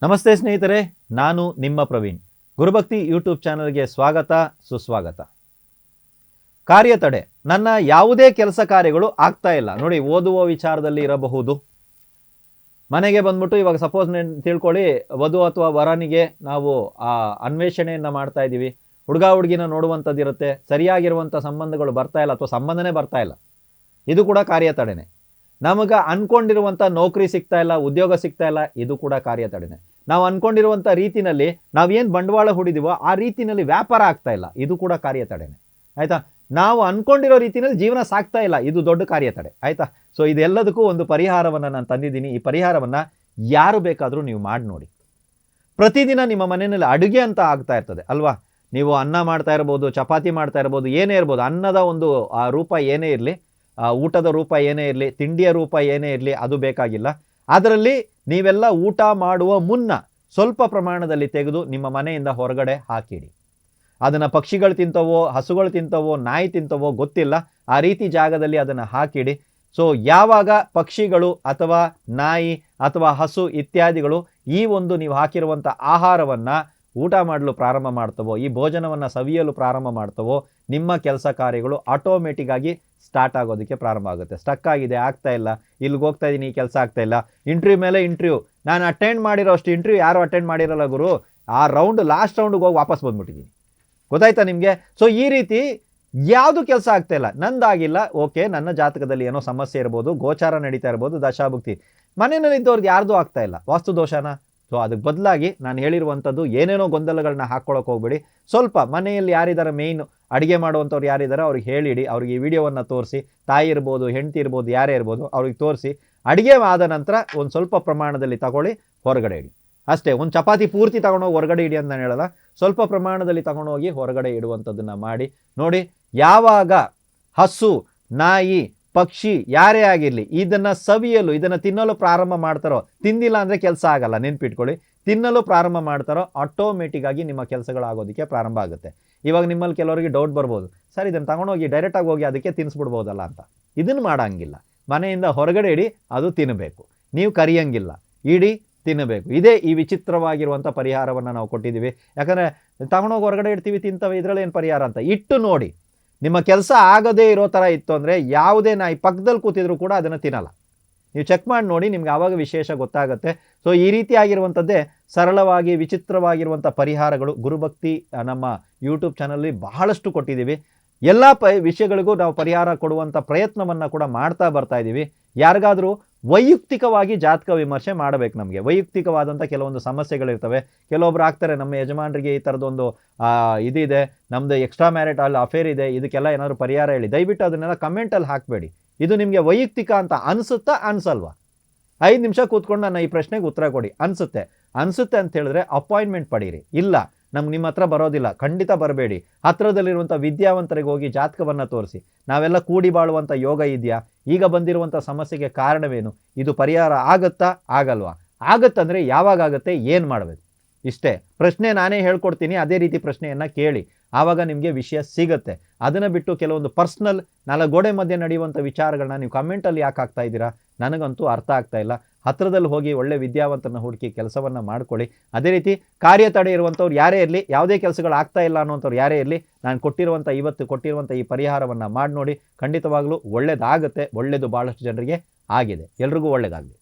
ನಮಸ್ತೆ ಸ್ನೇಹಿತರೆ, ನಾನು ನಿಮ್ಮ ಪ್ರವೀಣ್. ಗುರುಭಕ್ತಿ ಯೂಟ್ಯೂಬ್ ಚಾನಲ್ಗೆ ಸ್ವಾಗತ, ಸುಸ್ವಾಗತ. ಕಾರ್ಯತಡೆ. ನನ್ನ ಯಾವುದೇ ಕೆಲಸ ಕಾರ್ಯಗಳು ಆಗ್ತಾ ಇಲ್ಲ. ನೋಡಿ, ಓದುವ ವಿಚಾರದಲ್ಲಿ ಇರಬಹುದು. ಮನೆಗೆ ಬಂದ್ಬಿಟ್ಟು ಇವಾಗ ಸಪೋಸ್ ತಿಳ್ಕೊಳ್ಳಿ, ವಧು ಅಥವಾ ವರನಿಗೆ ನಾವು ಅನ್ವೇಷಣೆಯನ್ನು ಮಾಡ್ತಾ ಇದ್ದೀವಿ. ಹುಡುಗ ಹುಡುಗಿನ ನೋಡುವಂಥದ್ದು ಇರುತ್ತೆ. ಸರಿಯಾಗಿರುವಂಥ ಸಂಬಂಧಗಳು ಬರ್ತಾ ಇಲ್ಲ ಅಥವಾ ಸಂಬಂಧನೇ ಬರ್ತಾ ಇಲ್ಲ. ಇದು ಕೂಡ ಕಾರ್ಯತಡೆನೆ. ನಮಗೆ ಅನ್ಕೊಂಡಿರುವಂಥ ನೌಕರಿ ಸಿಗ್ತಾ ಇಲ್ಲ, ಉದ್ಯೋಗ ಸಿಗ್ತಾ ಇಲ್ಲ, ಇದು ಕೂಡ ಕಾರ್ಯತಡೆನೆ. ನಾವು ಅನ್ಕೊಂಡಿರುವಂಥ ರೀತಿನಲ್ಲಿ ನಾವೇನು ಬಂಡವಾಳ ಹೂಡಿದೀವೋ ಆ ರೀತಿಯಲ್ಲಿ ವ್ಯಾಪಾರ ಆಗ್ತಾ ಇಲ್ಲ, ಇದು ಕೂಡ ಕಾರ್ಯತಡೆನೆ. ಆಯ್ತಾ? ನಾವು ಅನ್ಕೊಂಡಿರೋ ರೀತಿಯಲ್ಲಿ ಜೀವನ ಸಾಗ್ತಾ ಇಲ್ಲ, ಇದು ದೊಡ್ಡ ಕಾರ್ಯತಡೆ. ಆಯ್ತಾ? ಸೊ ಇದೆಲ್ಲದಕ್ಕೂ ಒಂದು ಪರಿಹಾರವನ್ನು ನಾನು ತಂದಿದ್ದೀನಿ. ಈ ಪರಿಹಾರವನ್ನು ಯಾರು ಬೇಕಾದರೂ ನೀವು ಮಾಡಿ ನೋಡಿ. ಪ್ರತಿದಿನ ನಿಮ್ಮ ಮನೆಯಲ್ಲಿ ಅಡುಗೆ ಅಂತ ಆಗ್ತಾ ಇರ್ತದೆ ಅಲ್ವಾ? ನೀವು ಅನ್ನ ಮಾಡ್ತಾ ಇರ್ಬೋದು, ಚಪಾತಿ ಮಾಡ್ತಾ ಇರ್ಬೋದು, ಏನೇ ಇರ್ಬೋದು. ಅನ್ನದ ಒಂದು ರೂಪ ಏನೇ ಇರಲಿ, ಊಟದ ರೂಪ ಏನೇ ಇರಲಿ, ತಿಂಡಿಯ ರೂಪ ಏನೇ ಇರಲಿ, ಅದು ಬೇಕಾಗಿಲ್ಲ. ಅದರಲ್ಲಿ ನೀವೆಲ್ಲ ಊಟ ಮಾಡುವ ಮುನ್ನ ಸ್ವಲ್ಪ ಪ್ರಮಾಣದಲ್ಲಿ ತೆಗೆದು ನಿಮ್ಮ ಮನೆಯಿಂದ ಹೊರಗಡೆ ಹಾಕಿಡಿ. ಅದನ್ನು ಪಕ್ಷಿಗಳು ತಿಂತವೋ, ಹಸುಗಳು ತಿಂತವೋ, ನಾಯಿ ತಿಂತವೋ ಗೊತ್ತಿಲ್ಲ, ಆ ರೀತಿ ಜಾಗದಲ್ಲಿ ಅದನ್ನು ಹಾಕಿಡಿ. ಸೊ ಯಾವಾಗ ಪಕ್ಷಿಗಳು ಅಥವಾ ನಾಯಿ ಅಥವಾ ಹಸು ಇತ್ಯಾದಿಗಳು ಈ ಒಂದು ನೀವು ಹಾಕಿರುವಂಥ ಆಹಾರವನ್ನು ಊಟ ಮಾಡಲು ಪ್ರಾರಂಭ ಮಾಡ್ತವೋ, ಈ ಭೋಜನವನ್ನು ಸವಿಯಲು ಪ್ರಾರಂಭ ಮಾಡ್ತವೋ, ನಿಮ್ಮ ಕೆಲಸ ಕಾರ್ಯಗಳು ಆಟೋಮೆಟಿಕ್ ಆಗಿ ಸ್ಟಾರ್ಟ್ ಆಗೋದಕ್ಕೆ ಪ್ರಾರಂಭ ಆಗುತ್ತೆ. ಸ್ಟಕ್ ಆಗಿದೆ, ಆಗ್ತಾ ಇಲ್ಲ, ಇಲ್ಲಿಗೆ ಹೋಗ್ತಾ ಇದ್ದೀನಿ, ಈ ಕೆಲಸ ಆಗ್ತಾ ಇಲ್ಲ, ಇಂಟರ್ವ್ಯೂ ಮೇಲೆ ಇಂಟರ್ವ್ಯೂ, ನಾನು ಅಟೆಂಡ್ ಮಾಡಿರೋ ಅಷ್ಟು ಇಂಟರ್ವ್ಯೂ ಯಾರು ಅಟೆಂಡ್ ಮಾಡಿರಲ್ಲ ಗುರು, ಆ ಲಾಸ್ಟ್ ರೌಂಡ್ಗೆ ಹೋಗಿ ವಾಪಸ್ ಬಂದ್ಬಿಟ್ಟಿದ್ದೀನಿ. ಗೊತ್ತಾಯ್ತಾ ನಿಮಗೆ? ಸೊ ಈ ರೀತಿ ಯಾವುದು ಕೆಲಸ ಆಗ್ತಾ ಇಲ್ಲ, ನಂದಾಗಿಲ್ಲ, ಓಕೆ, ನನ್ನ ಜಾತಕದಲ್ಲಿ ಏನೋ ಸಮಸ್ಯೆ ಇರ್ಬೋದು, ಗೋಚಾರ ನಡೀತಾ ಇರ್ಬೋದು, ದಶಾಭುಕ್ತಿ, ಮನೆಯಲ್ಲಿ ಇದ್ದವ್ರಿಗೆ ಯಾರ್ದು ಆಗ್ತಾ ಇಲ್ಲ, ವಾಸ್ತು ದೋಷನ. ಸೊ ಅದಕ್ಕೆ ಬದಲಾಗಿ ನಾನು ಹೇಳಿರುವಂಥದ್ದು ಏನೇನೋ ಗೊಂದಲಗಳನ್ನ ಹಾಕ್ಕೊಳ್ಳೋಕೆ ಹೋಗ್ಬೇಡಿ. ಸ್ವಲ್ಪ ಮನೆಯಲ್ಲಿ ಯಾರಿದ್ದಾರೆ ಮೇಯ್ನ್ ಅಡುಗೆ ಮಾಡುವಂಥವ್ರು ಯಾರಿದ್ದಾರೆ ಅವ್ರಿಗೆ ಹೇಳಿಡಿ, ಅವ್ರಿಗೆ ಈ ವಿಡಿಯೋವನ್ನು ತೋರಿಸಿ, ತಾಯಿ ಇರ್ಬೋದು, ಹೆಂಡತಿ ಇರ್ಬೋದು, ಯಾರೇ ಇರ್ಬೋದು, ಅವ್ರಿಗೆ ತೋರಿಸಿ ಅಡುಗೆ ಆದ ನಂತರ ಒಂದು ಸ್ವಲ್ಪ ಪ್ರಮಾಣದಲ್ಲಿ ತಗೊಳ್ಳಿ, ಹೊರಗಡೆ ಇಡಿ. ಅಷ್ಟೇ. ಒಂದು ಚಪಾತಿ ಪೂರ್ತಿ ತಗೊಂಡೋಗಿ ಹೊರಗಡೆ ಇಡಿ ಅಂತ ನಾನು ಹೇಳಲ್ಲ, ಸ್ವಲ್ಪ ಪ್ರಮಾಣದಲ್ಲಿ ತಗೊಂಡೋಗಿ ಹೊರಗಡೆ ಇಡುವಂಥದ್ದನ್ನು ಮಾಡಿ ನೋಡಿ. ಯಾವಾಗ ಹಸು, ನಾಯಿ, ಪಕ್ಷಿ ಯಾರೇ ಆಗಿರಲಿ ಇದನ್ನು ಸವಿಯಲು, ಇದನ್ನು ತಿನ್ನಲು ಪ್ರಾರಂಭ ಮಾಡ್ತಾರೋ, ತಿಂದಿಲ್ಲ ಅಂದರೆ ಕೆಲಸ ಆಗಲ್ಲ, ನೆನ್ಪಿಟ್ಕೊಳ್ಳಿ, ತಿನ್ನಲು ಪ್ರಾರಂಭ ಮಾಡ್ತಾರೋ ಆಟೋಮೆಟಿಕ್ ಆಗಿ ನಿಮ್ಮ ಕೆಲಸಗಳಾಗೋದಕ್ಕೆ ಪ್ರಾರಂಭ ಆಗುತ್ತೆ. ಇವಾಗ ನಿಮ್ಮಲ್ಲಿ ಕೆಲವರಿಗೆ ಡೌಟ್ ಬರ್ಬೋದು, ಸರ್ ಇದನ್ನು ತಗೊಂಡೋಗಿ ಡೈರೆಕ್ಟಾಗಿ ಹೋಗಿ ಅದಕ್ಕೆ ತಿನ್ನಿಸ್ಬಿಡ್ಬೋದಲ್ಲ ಅಂತ. ಇದನ್ನು ಮಾಡೋಂಗಿಲ್ಲ. ಮನೆಯಿಂದ ಹೊರಗಡೆ ಇಡಿ, ಅದು ತಿನ್ನಬೇಕು. ನೀವು ಕರಿಯಂಗಿಲ್ಲ, ಇಡಿ, ತಿನ್ನಬೇಕು. ಇದೇ ಈ ವಿಚಿತ್ರವಾಗಿರುವಂಥ ಪರಿಹಾರವನ್ನು ನಾವು ಕೊಟ್ಟಿದ್ದೀವಿ. ಯಾಕಂದರೆ ತಗೊಂಡೋಗಿ ಹೊರಗಡೆ ಇಡ್ತೀವಿ, ತಿಂತವೆ, ಇದರಲ್ಲಿ ಏನು ಪರಿಹಾರ ಅಂತ ಇಟ್ಟು ನೋಡಿ. ನಿಮ್ಮ ಕೆಲಸ ಆಗದೇ ಇರೋ ಥರ ಇತ್ತು ಅಂದರೆ ಯಾವುದೇ ನಾಯಿ ಪಕ್ಕದಲ್ಲಿ ಕೂತಿದ್ರು ಕೂಡ ಅದನ್ನು ತಿನ್ನಲ್ಲ. ನೀವು ಚೆಕ್ ಮಾಡಿ ನೋಡಿ, ನಿಮ್ಗೆ ಆವಾಗ ವಿಶೇಷ ಗೊತ್ತಾಗುತ್ತೆ. ಸೊ ಈ ರೀತಿಯಾಗಿರುವಂಥದ್ದೇ ಸರಳವಾಗಿ ವಿಚಿತ್ರವಾಗಿರುವಂಥ ಪರಿಹಾರಗಳು ಗುರುಭಕ್ತಿ ನಮ್ಮ ಯೂಟ್ಯೂಬ್ ಚಾನಲಲ್ಲಿ ಬಹಳಷ್ಟು ಕೊಟ್ಟಿದ್ದೀವಿ. ಎಲ್ಲ ವಿಷಯಗಳಿಗೂ ನಾವು ಪರಿಹಾರ ಕೊಡುವಂಥ ಪ್ರಯತ್ನವನ್ನು ಕೂಡ ಮಾಡ್ತಾ ಬರ್ತಾ ಇದ್ದೀವಿ. ಯಾರಿಗಾದರೂ ವೈಯಕ್ತಿಕವಾಗಿ ಜಾತಕ ವಿಮರ್ಶೆ ಮಾಡಬೇಕು, ನಮಗೆ ವೈಯಕ್ತಿಕವಾದಂಥ ಕೆಲವೊಂದು ಸಮಸ್ಯೆಗಳಿರ್ತವೆ. ಕೆಲವೊಬ್ರು ಆಗ್ತಾರೆ, ನಮ್ಮ ಯಜಮಾನರಿಗೆ ಈ ಥರದೊಂದು ಇದಿದೆ, ನಮ್ಮದು ಎಕ್ಸ್ಟ್ರಾ ಮ್ಯಾರಿಟಲ್ ಅಫೇರ್ ಇದೆ, ಇದಕ್ಕೆಲ್ಲ ಏನಾದರೂ ಪರಿಹಾರ ಹೇಳಿ. ದಯವಿಟ್ಟು ಅದನ್ನೆಲ್ಲ ಕಮೆಂಟಲ್ಲಿ ಹಾಕಬೇಡಿ. ಇದು ನಿಮಗೆ ವೈಯಕ್ತಿಕ ಅಂತ ಅನಿಸುತ್ತಾ, ಅನಿಸಲ್ವಾ? 5 ನಿಮಿಷ ಕೂತ್ಕೊಂಡು ನನ್ನ ಈ ಪ್ರಶ್ನೆಗೆ ಉತ್ತರ ಕೊಡಿ. ಅನಿಸುತ್ತೆ ಅಂತ ಹೇಳಿದ್ರೆ ಅಪಾಯಿಂಟ್ಮೆಂಟ್ ಪಡೀರಿ. ಇಲ್ಲ, ನಿಮ್ಮ ಹತ್ರ ಬರೋದಿಲ್ಲ, ಖಂಡಿತ ಬರಬೇಡಿ. ಹತ್ರದಲ್ಲಿರುವಂಥ ವಿದ್ಯಾವಂತರಿಗೆ ಹೋಗಿ ಜಾತಕವನ್ನು ತೋರಿಸಿ, ನಾವೆಲ್ಲ ಕೂಡಿ ಬಾಳುವಂಥ ಯೋಗ ಇದೆಯಾ, ಈಗ ಬಂದಿರುವಂಥ ಸಮಸ್ಯೆಗೆ ಕಾರಣವೇನು, ಇದು ಪರಿಹಾರ ಆಗುತ್ತಾ, ಆಗಲ್ವಾ, ಆಗುತ್ತಂದರೆ ಯಾವಾಗ ಆಗುತ್ತೆ, ಏನು ಮಾಡಬೇಕು, ಇಷ್ಟೇ ಪ್ರಶ್ನೆ. ನಾನೇ ಹೇಳ್ಕೊಡ್ತೀನಿ, ಅದೇ ರೀತಿ ಪ್ರಶ್ನೆಯನ್ನು ಕೇಳಿ, ಆವಾಗ ನಿಮಗೆ ವಿಷಯ ಸಿಗುತ್ತೆ. ಅದನ್ನು ಬಿಟ್ಟು ಕೆಲವೊಂದು ಪರ್ಸ್ನಲ್ 4 ಗೋಡೆ ಮಧ್ಯೆ ನಡೆಯುವಂಥ ವಿಚಾರಗಳನ್ನ ನೀವು ಕಮೆಂಟಲ್ಲಿ ಯಾಕೆ ಹಾಕ್ತಾ ಇದ್ದೀರಾ, ನನಗಂತೂ ಅರ್ಥ ಆಗ್ತಾ ಇಲ್ಲ. ಹತ್ರದಲ್ಲಿ ಹೋಗಿ ಒಳ್ಳೆ ವಿದ್ಯಾವಂತನ ಹುಡುಕಿ ಕೆಲಸವನ್ನು ಮಾಡ್ಕೊಳ್ಳಿ. ಅದೇ ರೀತಿ ಕಾರ್ಯತಡೆ ಇರುವಂಥವ್ರು ಯಾರೇ ಇರಲಿ, ಯಾವುದೇ ಕೆಲಸಗಳು ಆಗ್ತಾ ಇಲ್ಲ ಅನ್ನೋಂಥವ್ರು ಯಾರೇ ಇರಲಿ, ನಾನು ಇವತ್ತು ಕೊಟ್ಟಿರುವಂಥ ಈ ಪರಿಹಾರವನ್ನು ಮಾಡಿ ನೋಡಿ. ಖಂಡಿತವಾಗ್ಲೂ ಒಳ್ಳೆಯದಾಗುತ್ತೆ. ಒಳ್ಳೆಯದು ಭಾಳಷ್ಟು ಜನರಿಗೆ ಆಗಿದೆ. ಎಲ್ರಿಗೂ ಒಳ್ಳೆಯದಾಗಲಿ.